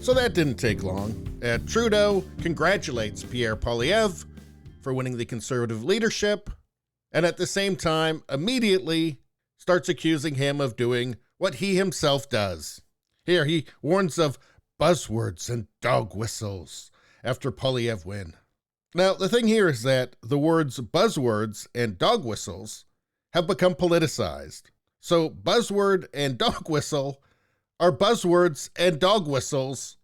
So that didn't take long. Trudeau congratulates Pierre Poilievre for winning the Conservative leadership, and at the same time immediately starts accusing him of doing what he himself does. Here, he warns of buzzwords and dog whistles after Poilievre win. Now, the thing here is that the words buzzwords and dog whistles have become politicized. So buzzword and dog whistle are buzzwords and dog whistles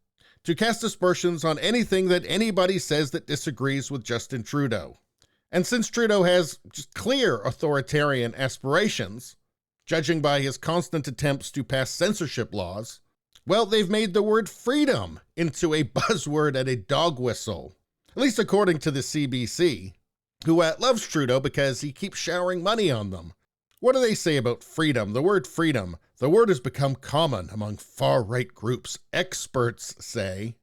to cast aspersions on anything that anybody says that disagrees with Justin Trudeau. And since Trudeau has just clear authoritarian aspirations, judging by his constant attempts to pass censorship laws, well, they've made the word freedom into a buzzword and a dog whistle, at least according to the CBC, who loves Trudeau because he keeps showering money on them. What do they say about freedom? The word freedom. The word has become common among far-right groups, experts say.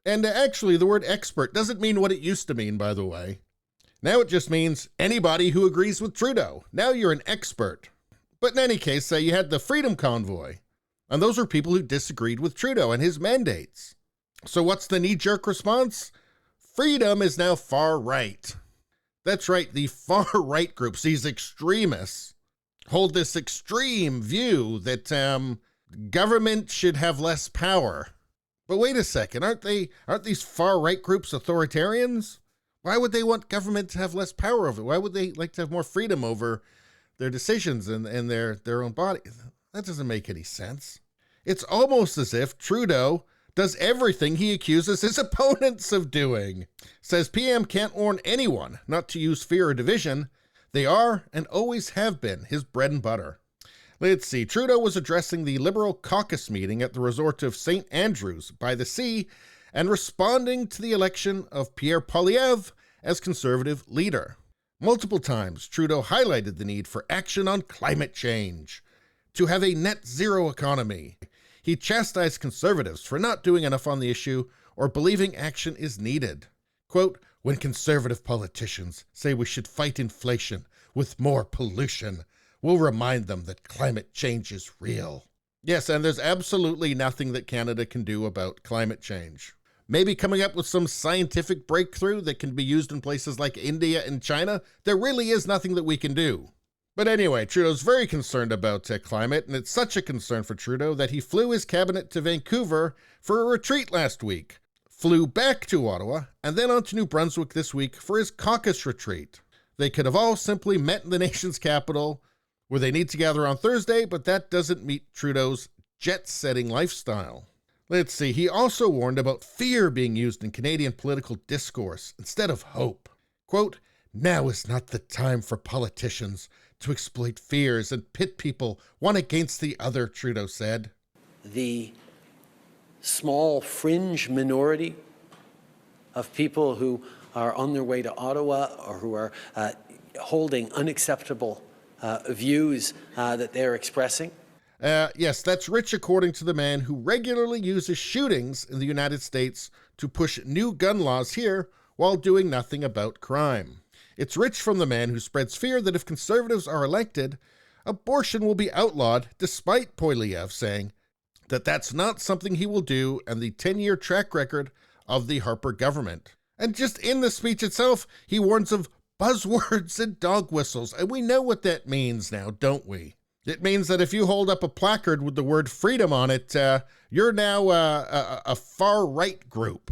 And actually, the word expert doesn't mean what it used to mean, by the way. Now it just means anybody who agrees with Trudeau. Now you're an expert. But in any case, you had the Freedom Convoy, and those are people who disagreed with Trudeau and his mandates. So what's the knee-jerk response? Freedom is now far-right. That's right, the far-right groups, these extremists, hold this extreme view that government should have less power. But wait a second, aren't these far-right groups authoritarians? Why would they want government to have less power over it? Why would they like to have more freedom over their decisions and their own body? That doesn't make any sense. It's almost as if Trudeau does everything he accuses his opponents of doing. Says PM can't warn anyone not to use fear or division. They are, and always have been, his bread and butter. Let's see, Trudeau was addressing the Liberal caucus meeting at the resort of St. Andrews by the Sea and responding to the election of Pierre Poilievre as Conservative leader. Multiple times, Trudeau highlighted the need for action on climate change, to have a net zero economy. He chastised Conservatives for not doing enough on the issue or believing action is needed. Quote, when Conservative politicians say we should fight inflation with more pollution, we'll remind them that climate change is real. Yes, and there's absolutely nothing that Canada can do about climate change. Maybe coming up with some scientific breakthrough that can be used in places like India and China. There really is nothing that we can do. But anyway, Trudeau's very concerned about climate, and it's such a concern for Trudeau that he flew his cabinet to Vancouver for a retreat last week, flew back to Ottawa, and then on to New Brunswick this week for his caucus retreat. They could have all simply met in the nation's capital, where they need to gather on Thursday, but that doesn't meet Trudeau's jet-setting lifestyle. Let's see, he also warned about fear being used in Canadian political discourse instead of hope. Quote, now is not the time for politicians to exploit fears and pit people one against the other, Trudeau said. The small fringe minority of people who are on their way to Ottawa or who are holding unacceptable views that they're expressing. Yes, that's rich according to the man who regularly uses shootings in the United States to push new gun laws here while doing nothing about crime. It's rich from the man who spreads fear that if Conservatives are elected, abortion will be outlawed, despite Poilievre saying that that's not something he will do and the 10-year track record of the Harper government. And just in the speech itself, he warns of buzzwords and dog whistles, and we know what that means now, don't we? It means that if you hold up a placard with the word freedom on it, you're now a far-right group.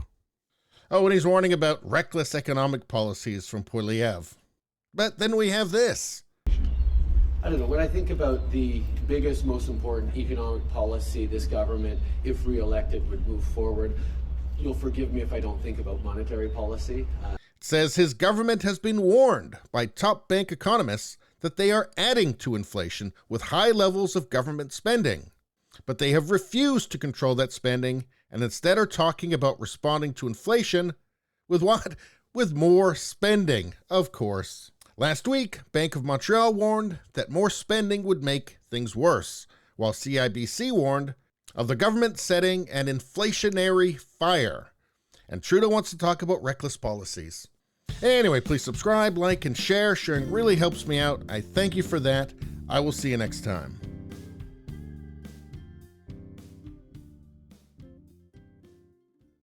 Oh, and he's warning about reckless economic policies from Poilievre. But then we have this. I don't know, when I think about the biggest, most important economic policy this government, if re-elected, would move forward, you'll forgive me if I don't think about monetary policy. It says his government has been warned by top bank economists that they are adding to inflation with high levels of government spending. But they have refused to control that spending and instead are talking about responding to inflation with what? With more spending, of course. Last week, Bank of Montreal warned that more spending would make things worse, while CIBC warned of the government setting an inflationary fire. And Trudeau wants to talk about reckless policies. Anyway, please subscribe, like, and share. Sharing really helps me out. I thank you for that. I will see you next time.